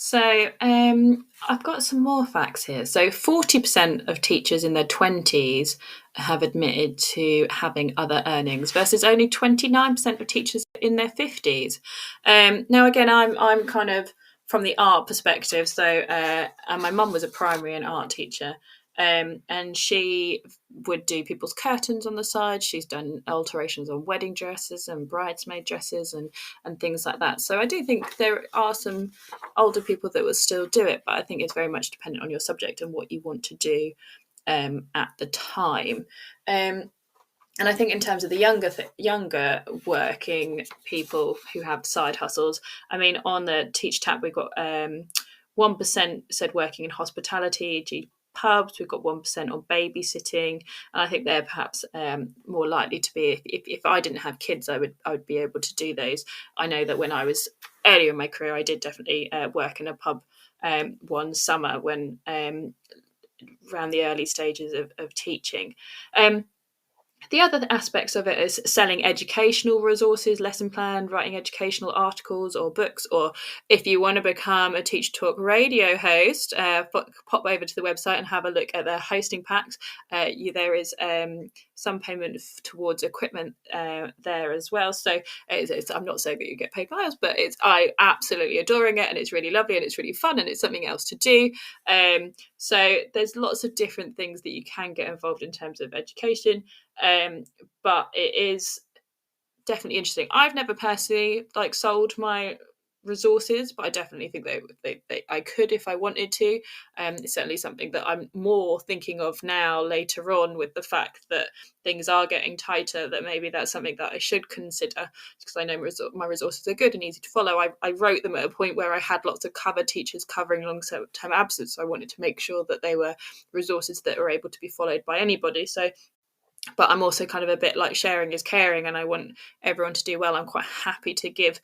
So I've got some more facts here. So 40% of teachers in their 20s have admitted to having other earnings versus only 29% of teachers in their 50s. Now, again, I'm kind of from the art perspective. So and my mum was a primary and art teacher. And she would do people's curtains on the side. She's done alterations on wedding dresses and bridesmaid dresses and things like that. So I do think there are some older people that will still do it, but I think it's very much dependent on your subject and what you want to do at the time. And I think in terms of the younger working people who have side hustles, I mean, on the Teach tab, we've got 1% said working in hospitality, pubs, we've got 1% on babysitting, and I think they're perhaps more likely to be. If I didn't have kids, I would be able to do those. I know that when I was earlier in my career, I did definitely work in a pub one summer when around the early stages of teaching. The other aspects of it is selling educational resources, lesson plan, writing educational articles or books, or if you want to become a Teach Talk radio host, pop over to the website and have a look at their hosting packs. There is some payment towards equipment there as well. So I'm not saying that you get paid by us, but I absolutely adoring it, and it's really lovely and it's really fun and it's something else to do. So there's lots of different things that you can get involved in terms of education. But it is definitely interesting. I've never personally sold my resources, but I definitely think they I could if I wanted to. It's certainly something that I'm more thinking of now later on, with the fact that things are getting tighter, that maybe that's something that I should consider, because I know my resources are good and easy to follow. I wrote them at a point where I had lots of cover teachers covering long-term absence, so I wanted to make sure that they were resources that were able to be followed by anybody. But I'm also kind of a bit like sharing is caring, and I want everyone to do well. I'm quite happy to give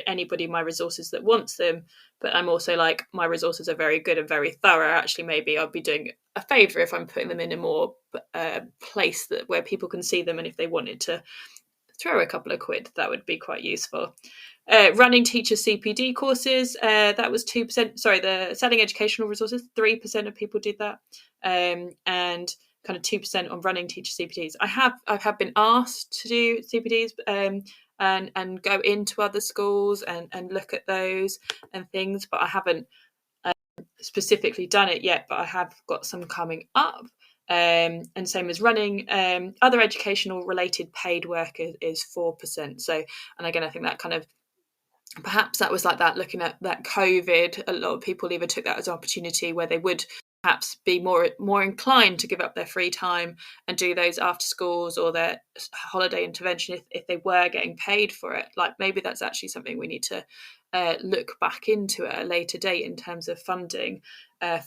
anybody my resources that wants them, but I'm also like, my resources are very good and very thorough. Actually, maybe I'll be doing a favour if I'm putting them in a more place where people can see them, and if they wanted to throw a couple of quid, that would be quite useful. Running teacher CPD courses, that was 2%. Sorry, the selling educational resources, 3% of people did that, and kind of 2% on running teacher CPDs. I have been asked to do CPDs and go into other schools and look at those and things, but I haven't specifically done it yet, but I have got some coming up. And same as running. Other educational related paid work is 4%. So, and again, I think that kind of, perhaps that was like that, looking at that COVID, a lot of people either took that as an opportunity where they would perhaps be more inclined to give up their free time and do those after schools or their holiday intervention if they were getting paid for it. Like, maybe that's actually something we need to look back into at a later date in terms of funding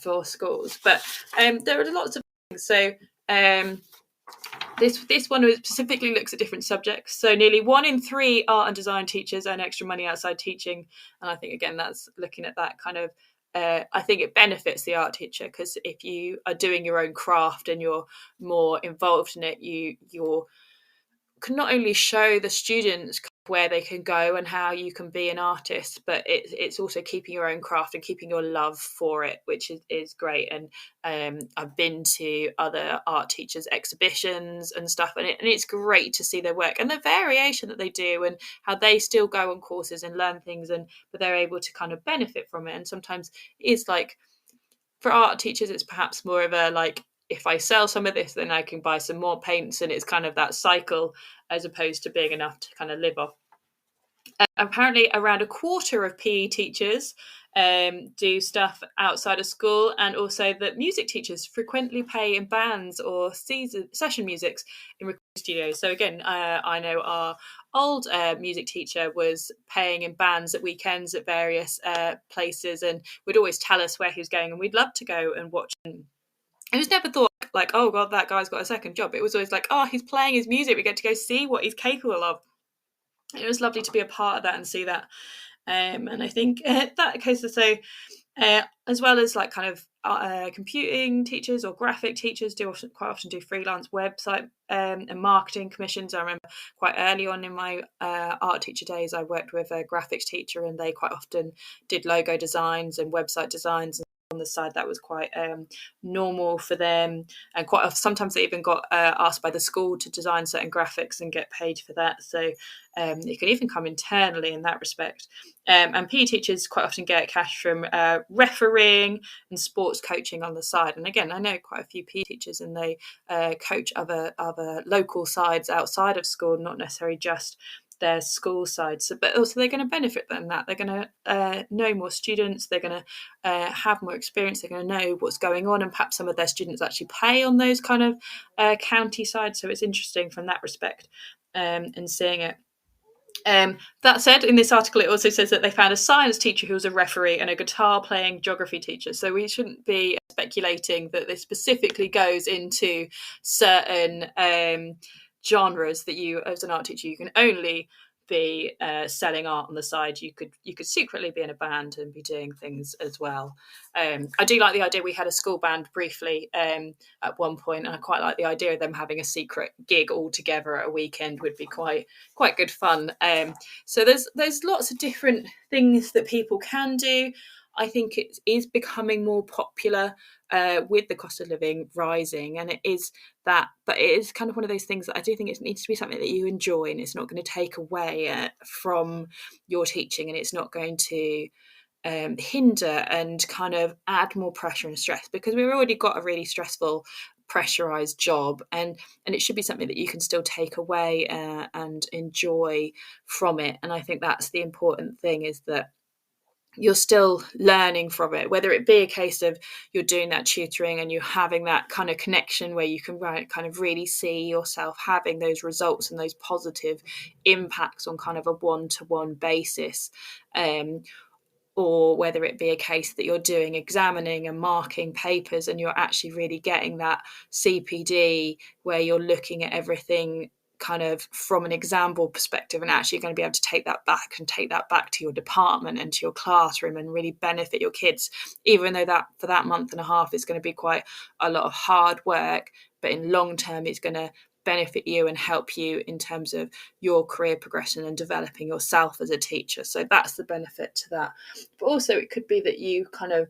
for schools. But there are lots of things. So this one specifically looks at different subjects. So nearly 1 in 3 art and design teachers earn extra money outside teaching. And I think, again, that's looking at that kind of, I think it benefits the art teacher, because if you are doing your own craft and you're more involved in it, you can not only show the students where they can go and how you can be an artist, but it's also keeping your own craft and keeping your love for it, which is great. And I've been to other art teachers' exhibitions and stuff, and it's great to see their work and the variation that they do and how they still go on courses and learn things, but they're able to kind of benefit from it. And sometimes it's like, for art teachers, it's perhaps more of a like, if I sell some of this, then I can buy some more paints, and it's kind of that cycle, as opposed to being enough to kind of live off. Apparently around a quarter of PE teachers do stuff outside of school, and also that music teachers frequently pay in bands or session musics in recording studios. So again, I know our old music teacher was paying in bands at weekends at various places, and would always tell us where he was going, and we'd love to go and watch. And it was never thought like, oh God, that guy's got a second job. It was always like, oh, he's playing his music. We get to go see what he's capable of. It was lovely to be a part of that and see that. And I think that goes to say, as well as like kind of computing teachers or graphic teachers quite often do freelance website and marketing commissions. I remember quite early on in my art teacher days, I worked with a graphics teacher, and they quite often did logo designs and website designs. On the side, that was quite normal for them, and quite often, sometimes they even got asked by the school to design certain graphics and get paid for that. So it can even come internally in that respect. And PE teachers quite often get cash from refereeing and sports coaching on the side. And again, I know quite a few PE teachers, and they coach other local sides outside of school, not necessarily just their school side. So, but also they're going to benefit from that. They're going to know more students. They're going to have more experience. They're going to know what's going on, and perhaps some of their students actually play on those kind of county sides. So it's interesting from that respect, and seeing it. That said, in this article, it also says that they found a science teacher who was a referee and a guitar playing geography teacher. So we shouldn't be speculating that this specifically goes into certain genres that you, as an art teacher, you can only be selling art on the side. You could secretly be in a band and be doing things as well. I do like the idea. We had a school band briefly at one point, and I quite like the idea of them having a secret gig all together at a weekend. Would be quite good fun. So there's lots of different things that people can do. I think it is becoming more popular with the cost of living rising, and it is that, but it is kind of one of those things that I do think it needs to be something that you enjoy, and it's not going to take away from your teaching, and it's not going to hinder and kind of add more pressure and stress, because we've already got a really stressful, pressurized job, and it should be something that you can still take away and enjoy from it. And I think that's the important thing, is that you're still learning from it, whether it be a case of you're doing that tutoring and you're having that kind of connection where you can kind of really see yourself having those results and those positive impacts on kind of a one-to-one basis, or whether it be a case that you're doing examining and marking papers and you're actually really getting that CPD where you're looking at everything kind of from an example perspective, and actually going to be able to take that back to your department and to your classroom and really benefit your kids, even though that for that month and a half is going to be quite a lot of hard work, but in long term it's going to benefit you and help you in terms of your career progression and developing yourself as a teacher. So that's the benefit to that. But also it could be that you kind of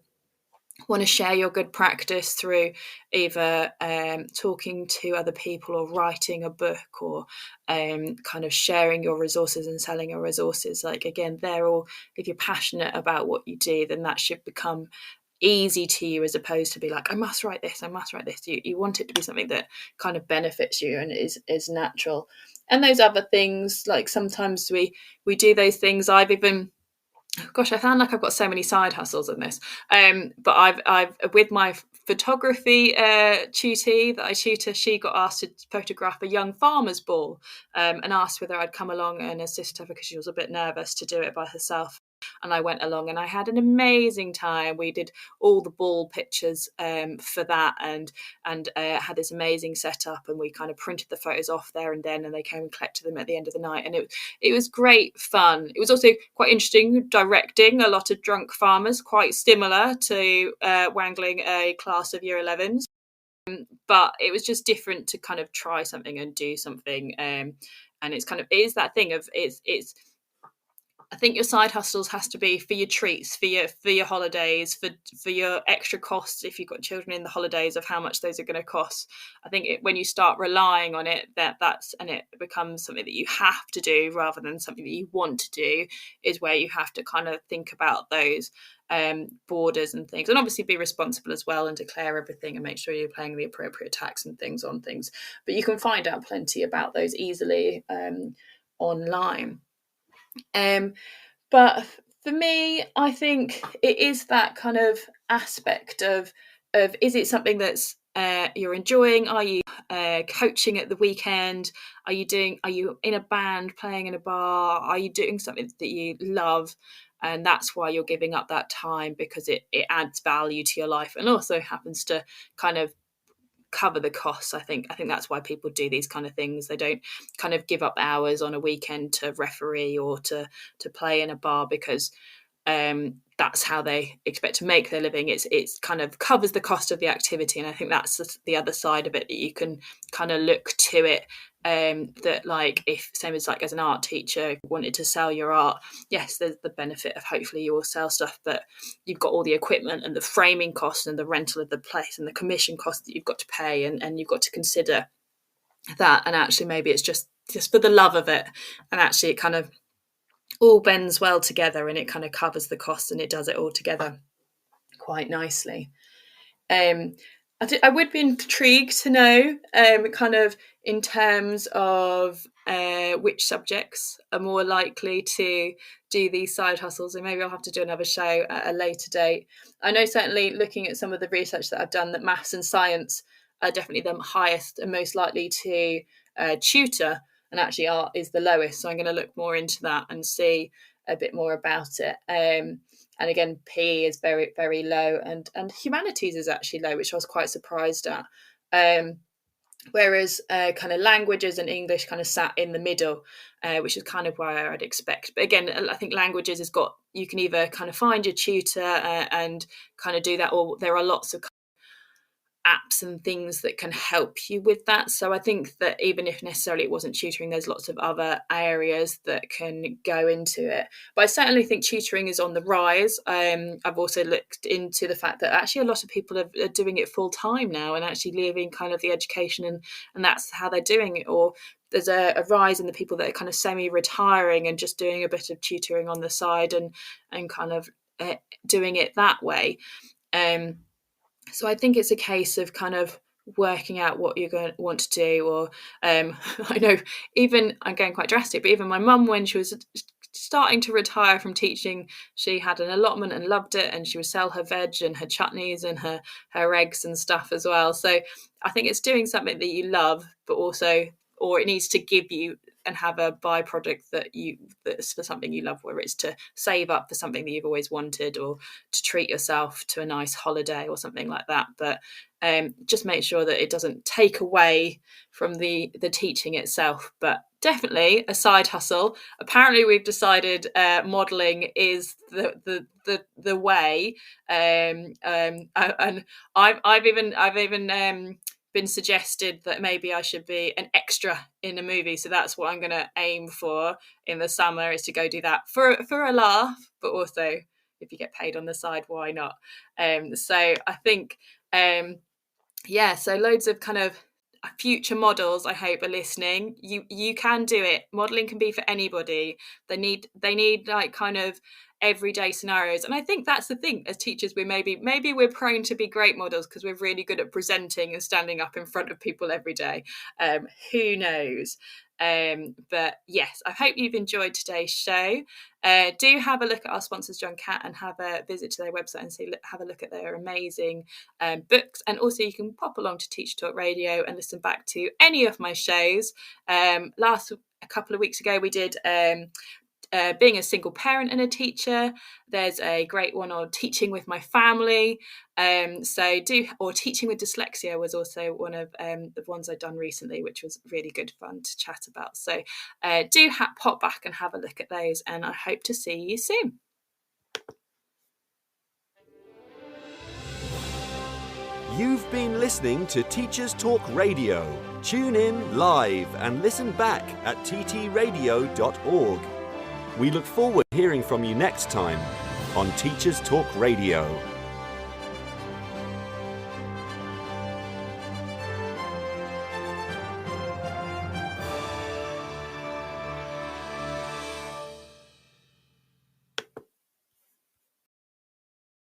want to share your good practice through either talking to other people or writing a book, or kind of sharing your resources and selling your resources. Like, again, they're all, if you're passionate about what you do, then that should become easy to you, as opposed to be like, I must write this. You want it to be something that kind of benefits you and is natural. And those other things, like sometimes we do those things. I've even, gosh, I found like I've got so many side hustles in this. But I've with my photography tutee that I tutor, she got asked to photograph a young farmer's ball, and asked whether I'd come along and assist her, because she was a bit nervous to do it by herself. And I went along and I had an amazing time. We did all the ball pictures for that, and had this amazing setup, and we kind of printed the photos off there and then, and they came and collected them at the end of the night, and it was great fun. It was also quite interesting directing a lot of drunk farmers, quite similar to wangling a class of year 11s, but it was just different to kind of try something and do something, and it's kind of, it is that thing of it's I think your side hustles has to be for your treats, for your holidays, for your extra costs if you've got children in the holidays, of how much those are going to cost. I think when you start relying on it, and it becomes something that you have to do rather than something that you want to do, is where you have to kind of think about those borders and things, and obviously be responsible as well and declare everything and make sure you're paying the appropriate tax and things on things. But you can find out plenty about those easily online. But for me, I think it is that kind of aspect of is it something that's you're enjoying? Are you coaching at the weekend? Are you in a band playing in a bar? Are you doing something that you love? And that's why you're giving up that time, because it adds value to your life and also happens to kind of cover the costs. I think that's why people do these kind of things. They don't kind of give up hours on a weekend to referee or to play in a bar, because that's how they expect to make their living. It's kind of covers the cost of the activity, and I think that's the other side of it, that you can kind of look to it. That, like, if same as like as an art teacher wanted to sell your art, yes, there's the benefit of hopefully you will sell stuff, but you've got all the equipment and the framing costs and the rental of the place and the commission costs that you've got to pay, and you've got to consider that. And actually maybe it's just for the love of it, and actually it kind of all blends well together, and it kind of covers the cost, and it does it all together quite nicely. I would be intrigued to know, kind of in terms of which subjects are more likely to do these side hustles, and maybe I'll have to do another show at a later date. I know certainly looking at some of the research that I've done that maths and science are definitely the highest and most likely to tutor, and actually art is the lowest. So I'm going to look more into that and see a bit more about it. And again, PE is very, very low, and humanities is actually low, which I was quite surprised at. Whereas kind of languages and English kind of sat in the middle, which is kind of where I'd expect. But again, I think languages has got, you can either kind of find your tutor and kind of do that, or there are lots of apps and things that can help you with that. So I think that even if necessarily it wasn't tutoring, there's lots of other areas that can go into it. But I certainly think tutoring is on the rise. I've also looked into the fact that actually a lot of people are doing it full time now, and actually leaving kind of the education, and that's how they're doing it. Or there's a rise in the people that are kind of semi-retiring and just doing a bit of tutoring on the side and kind of doing it that way. So I think it's a case of kind of working out what you're going to want to do. Or I know, even, I'm going quite drastic, but even my mum, when she was starting to retire from teaching, she had an allotment and loved it, and she would sell her veg and her chutneys and her eggs and stuff as well. So I think it's doing something that you love, but also, or it needs to give you and have a byproduct that's for something you love, where it's to save up for something that you've always wanted, or to treat yourself to a nice holiday or something like that. But just make sure that it doesn't take away from the teaching itself. But definitely a side hustle. Apparently we've decided modelling is the way, and I've even been suggested that maybe I should be an extra in a movie. So that's what I'm going to aim for in the summer, is to go do that for a laugh, but also if you get paid on the side, why not? So I think, so loads of kind of future models, I hope, are listening. You can do it. Modelling can be for anybody. They need like kind of everyday scenarios, and I think that's the thing. As teachers, maybe we're prone to be great models because we're really good at presenting and standing up in front of people every day. Who knows? But yes, I hope you've enjoyed today's show. Do have a look at our sponsors, John Catt, and have a visit to their website and have a look at their amazing books. And also you can pop along to Teacher Talk Radio and listen back to any of my shows. A couple of weeks ago we did being a single parent and a teacher. There's a great one on teaching with my family. Or teaching with dyslexia was also one of the ones I've done recently, which was really good fun to chat about. So pop back and have a look at those, and I hope to see you soon. You've been listening to Teachers Talk Radio. Tune in live and listen back at ttradio.org. We look forward to hearing from you next time on Teachers Talk Radio.